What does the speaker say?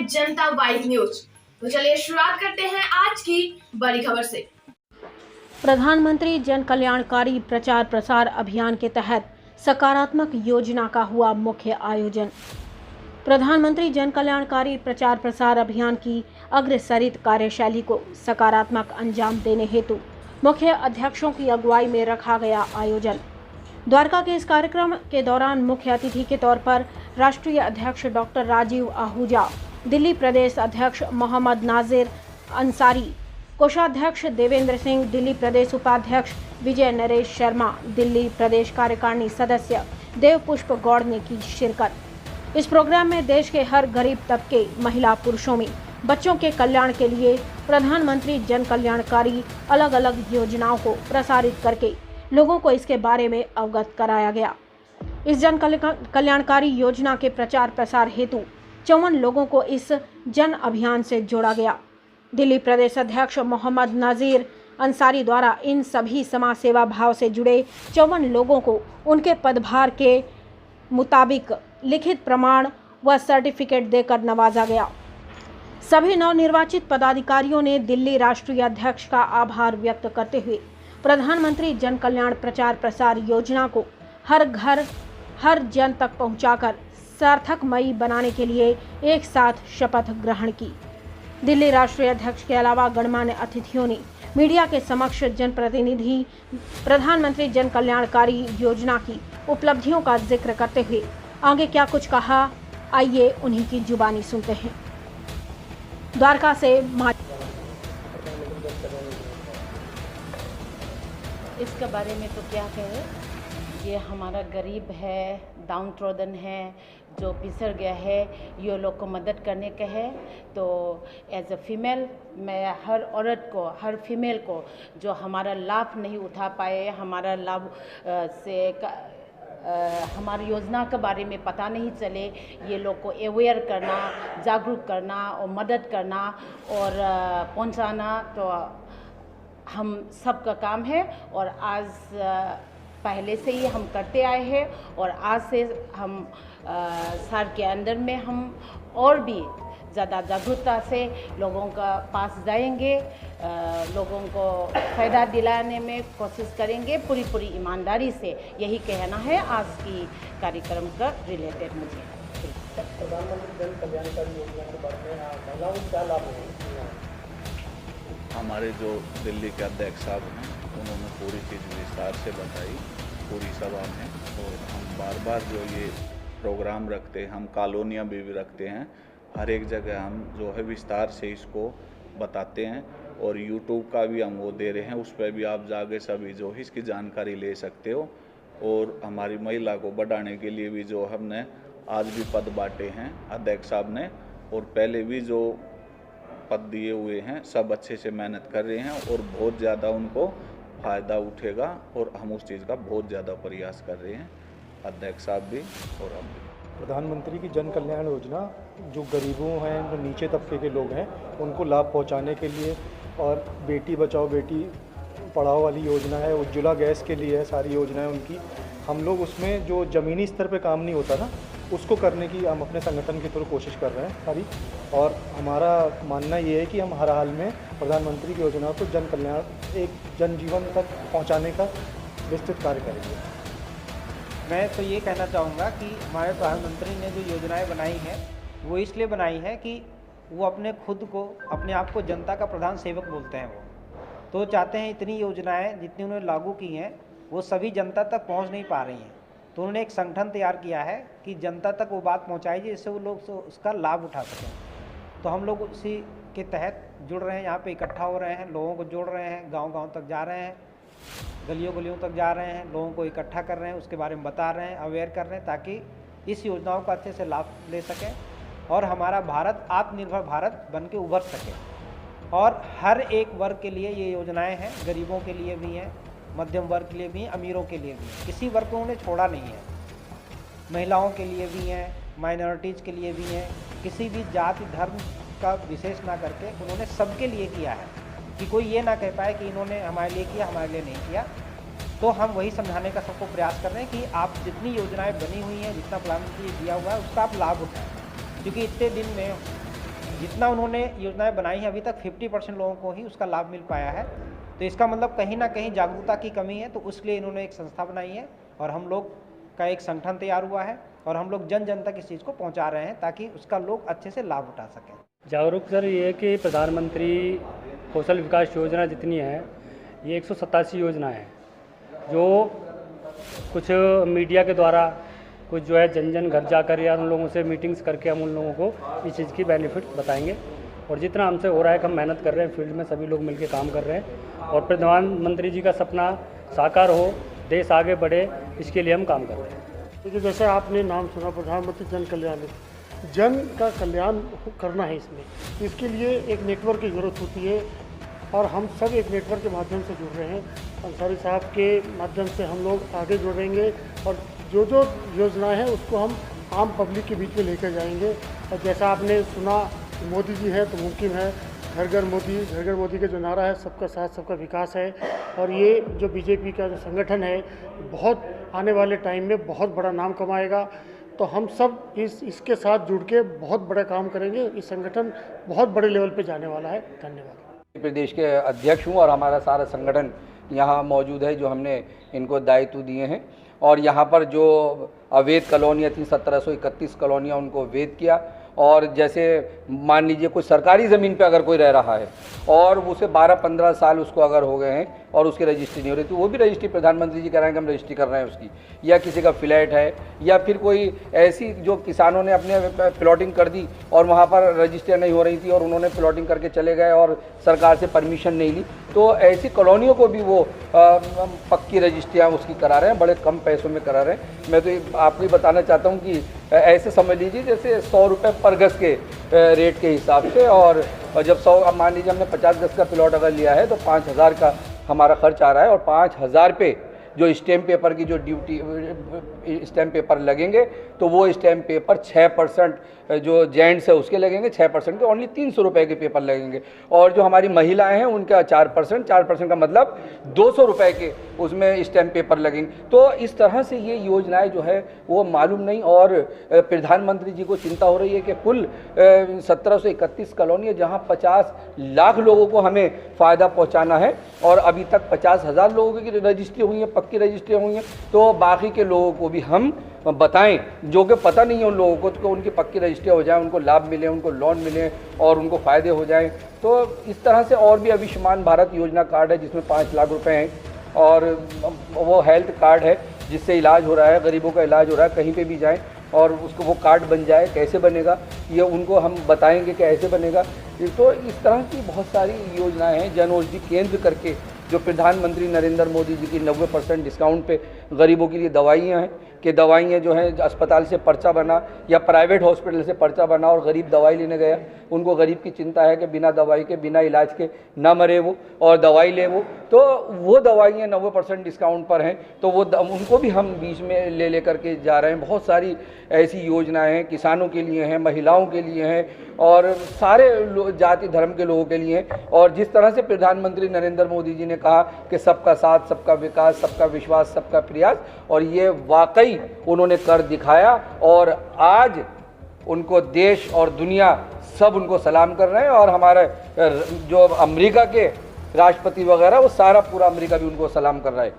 जनता vibe news. तो चलिए शुरुआत करते हैं आज की बड़ी खबर से। प्रधानमंत्री जन कल्याणकारी प्रचार प्रसार अभियान के तहत सकारात्मक योजना का हुआ मुख्य आयोजन। प्रधानमंत्री जन कल्याणकारी प्रचार प्रसार अभियान की अग्रसरित कार्यशैली को सकारात्मक अंजाम देने हेतु मुख्य अध्यक्षों की अगुवाई में रखा गया आयोजन। द्वारका के इस कार्यक्रम के दौरान मुख्य अतिथि के तौर पर राष्ट्रीय अध्यक्ष डॉक्टर राजीव आहूजा, दिल्ली प्रदेश अध्यक्ष मोहम्मद नाजिर अंसारी, कोषाध्यक्ष देवेंद्र सिंह, दिल्ली प्रदेश उपाध्यक्ष विजय नरेश शर्मा, दिल्ली प्रदेश कार्यकारिणी सदस्य देवपुष्प गौड़ ने की शिरकत। इस प्रोग्राम में देश के हर गरीब तबके, महिला पुरुषों में बच्चों के कल्याण के लिए प्रधानमंत्री जन कल्याणकारी अलग अलग योजनाओं को प्रसारित करके लोगों को इसके बारे में अवगत कराया गया। इस जन कल्याणकारी योजना के प्रचार प्रसार हेतु 54 लोगों को इस जन अभियान से जोड़ा गया। दिल्ली प्रदेश अध्यक्ष मोहम्मद नाजिर अंसारी द्वारा इन सभी समाज सेवा भाव से जुड़े 54 लोगों को उनके पदभार के मुताबिक लिखित प्रमाण व सर्टिफिकेट देकर नवाजा गया। सभी नवनिर्वाचित पदाधिकारियों ने दिल्ली राष्ट्रीय अध्यक्ष का आभार व्यक्त करते हुए प्रधानमंत्री जन कल्याण प्रचार प्रसार योजना को हर घर हर जन तक पहुंचाकर सार्थकमयी बनाने के लिए एक साथ शपथ ग्रहण की। दिल्ली राष्ट्रीय अध्यक्ष के अलावा गणमान्य अतिथियों ने मीडिया के समक्ष जनप्रतिनिधि प्रधानमंत्री जन कल्याणकारी योजना की उपलब्धियों का जिक्र करते हुए आगे क्या कुछ कहा, आइए उन्हीं की जुबानी सुनते हैं। द्वारका से इसके बारे में तो क्या कहें, ये हमारा गरीब है, डाउन ट्रोडन है, जो पिसड़ गया है, ये लोग को मदद करने का है। तो एज अ फीमेल मैं हर औरत को, हर फीमेल को जो हमारा लाभ नहीं उठा पाए, हमारा लाभ से हमारी योजना के बारे में पता नहीं चले, ये लोग को अवेयर करना, जागरूक करना और मदद करना और पहुंचाना तो हम सबका काम है। और आज पहले से ही हम करते आए हैं और आज से हम साल के अंदर में हम और भी ज़्यादा जागरूकता से लोगों का पास जाएंगे, लोगों को फ़ायदा दिलाने में कोशिश करेंगे पूरी ईमानदारी से। यही कहना है आज की कार्यक्रम का रिलेटेड मुझे। प्रधानमंत्री जन कल्याणकारी योजना के बारे में महिलाओं को क्या लाभ होगा? हमारे जो दिल्ली के अध्यक्ष साहब हैं उन्होंने पूरी चीज़ विस्तार से बताई पूरी सभा में। और हम बार बार जो ये प्रोग्राम रखते हैं, हम कॉलोनियाँ भी रखते हैं, हर एक जगह हम जो है विस्तार से इसको बताते हैं। और यूट्यूब का भी हम वो दे रहे हैं, उस पर भी आप जाके सभी जो है इसकी जानकारी ले सकते हो। और हमारी महिला को बढ़ाने के लिए भी जो हमने आज भी पद बांटे हैं अध्यक्ष साहब ने, और पहले भी जो पद दिए हुए हैं सब अच्छे से मेहनत कर रहे हैं और बहुत ज़्यादा उनको फ़ायदा उठेगा। और हम उस चीज़ का बहुत ज़्यादा प्रयास कर रहे हैं, अध्यक्ष साहब भी और हम भी। प्रधानमंत्री की जन कल्याण योजना जो गरीबों हैं, जो नीचे तबके के लोग हैं, उनको लाभ पहुंचाने के लिए, और बेटी बचाओ बेटी पढ़ाओ वाली योजना है, उज्ज्वला गैस के लिए है, सारी योजनाएं उनकी। हम लोग उसमें जो ज़मीनी स्तर पे काम नहीं होता ना, उसको करने की हम अपने संगठन की तरफ कोशिश कर रहे हैं सारी। और हमारा मानना ये है कि हम हर हाल में प्रधानमंत्री की योजना को जन कल्याण एक जनजीवन तक पहुंचाने का विस्तृत कार्य करेंगे। मैं तो ये कहना चाहूँगा कि हमारे प्रधानमंत्री ने जो योजनाएं बनाई हैं वो इसलिए बनाई है कि वो अपने खुद को, अपने आप को जनता का प्रधान सेवक बोलते हैं। वो तो चाहते हैं इतनी योजनाएं जितनी उन्होंने लागू की हैं वो सभी जनता तक पहुंच नहीं पा रही हैं, तो उन्होंने एक संगठन तैयार किया है कि जनता तक वो बात पहुंचाई जिससे वो लोग उसका लाभ उठा सकें। तो हम लोग उसी के तहत जुड़ रहे हैं, यहाँ पे इकट्ठा हो रहे हैं, लोगों को जोड़ रहे हैं, गांव-गांव तक जा रहे हैं, गलियों तक जा रहे हैं, लोगों को इकट्ठा कर रहे हैं, उसके बारे में बता रहे हैं, अवेयर कर रहे हैं, ताकि इस योजनाओं का अच्छे से लाभ ले सकें और हमारा भारत आत्मनिर्भर भारत बन के उभर सके। और हर एक वर्ग के लिए ये योजनाएं हैं, गरीबों के लिए भी हैं, मध्यम वर्ग के लिए भी हैं, अमीरों के लिए भी हैं, किसी वर्ग को उन्होंने छोड़ा नहीं है। महिलाओं के लिए भी हैं, माइनॉरिटीज़ के लिए भी हैं, किसी भी जाति धर्म का विशेष ना करके उन्होंने सबके लिए किया है कि कोई ये ना कह पाए कि इन्होंने हमारे लिए किया, हमारे लिए नहीं किया। तो हम वही समझाने का सबको प्रयास कर रहे हैं कि आप जितनी योजनाएं बनी हुई हैं, जितना प्रधानमंत्री ने दिया हुआ है, उसका आप लाभ उठाएं, क्योंकि इतने दिन में जितना उन्होंने योजनाएं बनाई हैं अभी तक 50% लोगों को ही उसका लाभ मिल पाया है। तो इसका मतलब कहीं ना कहीं जागरूकता की कमी है, तो उसके लिए इन्होंने एक संस्था बनाई है और हम लोग का एक संगठन तैयार हुआ है और हम लोग जन जन तक इस चीज़ को पहुंचा रहे हैं ताकि उसका लोग अच्छे से लाभ उठा सकें। जागरूक सर ये है कि प्रधानमंत्री कौशल विकास योजना जितनी है ये 187 योजना है जो कुछ मीडिया के द्वारा कुछ जो है जन जन घर जाकर या उन लोगों से मीटिंग्स करके हम उन लोगों को इस चीज़ की बेनिफिट बताएंगे और जितना हमसे हो रहा है कि हम मेहनत कर रहे हैं, फील्ड में सभी लोग मिलकर काम कर रहे हैं और प्रधानमंत्री जी का सपना साकार हो, देश आगे बढ़े, इसके लिए हम काम कर रहे हैं। क्योंकि जैसे आपने नाम सुना प्रधानमंत्री जन कल्याण, जन का कल्याण करना है इसमें, इसके लिए एक नेटवर्क की ज़रूरत होती है और हम सब एक नेटवर्क के माध्यम से जुड़ रहे हैं। अंसारी साहब के माध्यम से हम लोग आगे जुड़ेंगे और जो जो योजनाएं हैं उसको हम आम पब्लिक के बीच में लेकर जाएंगे। और जैसा आपने सुना मोदी जी है तो मुमकिन है, घर घर मोदी का जो नारा है सबका साथ सबका विकास है और ये जो बीजेपी का जो संगठन है बहुत आने वाले टाइम में बहुत बड़ा नाम कमाएगा। तो हम सब इसके साथ जुड़ के बहुत बड़ा काम करेंगे। इस संगठन बहुत बड़े लेवल पे जाने वाला है। धन्यवाद। प्रदेश के अध्यक्ष हूँ और हमारा सारा संगठन यहाँ मौजूद है जो हमने इनको दायित्व दिए हैं और यहाँ पर जो अवैध कॉलोनियाँ थी 1731 कॉलोनियाँ उनको वैध किया और जैसे मान लीजिए कोई सरकारी ज़मीन पे अगर कोई रह रहा है और उसे 12-15 साल उसको अगर हो गए हैं और उसकी रजिस्ट्री नहीं हो रही तो वो भी रजिस्ट्री प्रधानमंत्री जी कह रहे हैं कि हम रजिस्ट्री कर रहे हैं उसकी, या किसी का फ्लैट है या फिर कोई ऐसी जो किसानों ने अपने प्लॉटिंग कर दी और वहाँ पर रजिस्ट्री नहीं हो रही थी और उन्होंने प्लॉटिंग करके चले गए और सरकार से परमिशन नहीं ली, तो ऐसी कॉलोनियों को भी वो पक्की रजिस्ट्रियाँ उसकी करा रहे हैं, बड़े कम पैसों में करा रहे हैं। मैं तो आपको बताना चाहता हूँ कि ऐसे समझ लीजिए जैसे 100 रुपये पर गज़ के रेट के हिसाब से और जब 100 अब मान लीजिए हमने 50 गज़ का प्लॉट अगर लिया है तो 5,000 का हमारा खर्च आ रहा है और 5,000 पे जो स्टैम्प पेपर की जो ड्यूटी स्टैम्प पेपर लगेंगे तो वो स्टैम्प पेपर 6% जो जेंट्स है उसके लगेंगे, 6% के ओनली 300 रुपये के पेपर लगेंगे और जो हमारी महिलाएं हैं उनका 4% का मतलब 200 रुपये के उसमें स्टैम्प पेपर लगेंगे। तो इस तरह से ये योजनाएं जो है वो मालूम नहीं और प्रधानमंत्री जी को चिंता हो रही है कि कुल 1731 कॉलोनी है जहाँ 50 लाख लोगों को हमें फ़ायदा पहुँचाना है और अभी तक 50,000 लोगों की रजिस्ट्री हुई है, पक्की रजिस्ट्री हुई हैं, तो बाकी के लोगों को भी हम बताएं जो कि पता नहीं है उन लोगों को तो उनकी पक्की रजिस्ट्री हो जाए, उनको लाभ मिले, उनको लोन मिले और उनको फ़ायदे हो जाएं। तो इस तरह से और भी आयुष्मान भारत योजना कार्ड है जिसमें 5 लाख रुपए हैं और वो हेल्थ कार्ड है जिससे इलाज हो रहा है, गरीबों का इलाज हो रहा है, कहीं पे भी जाएं और उसको वो कार्ड बन जाए। कैसे बनेगा ये उनको हम बताएंगे कि ऐसे बनेगा। तो इस तरह की बहुत सारी योजनाएं हैं। जन औषधि केंद्र करके जो प्रधानमंत्री नरेंद्र मोदी जी की 90% डिस्काउंट पे गरीबों के लिए दवाइयाँ हैं कि दवाइयाँ जो हैं अस्पताल से पर्चा बना या प्राइवेट हॉस्पिटल से पर्चा बना और गरीब दवाई लेने गया, उनको गरीब की चिंता है कि बिना दवाई के बिना इलाज के ना मरे वो और दवाई ले तो वो दवाइयाँ 90% डिस्काउंट पर हैं तो वो उनको भी हम बीच में ले करके जा रहे हैं। बहुत सारी ऐसी योजनाएं हैं, किसानों के लिए हैं, महिलाओं के लिए हैं और सारे जाति धर्म के लोगों के लिए हैं। और जिस तरह से प्रधानमंत्री नरेंद्र मोदी जी ने कहा कि सबका साथ, सबका विकास, सबका विश्वास, सबका प्रयास, और ये वाकई उन्होंने कर दिखाया और आज उनको देश और दुनिया सब उनको सलाम कर रहे हैं और हमारे जो अमेरिका के राष्ट्रपति वगैरह वो सारा पूरा अमेरिका भी उनको सलाम कर रहा है।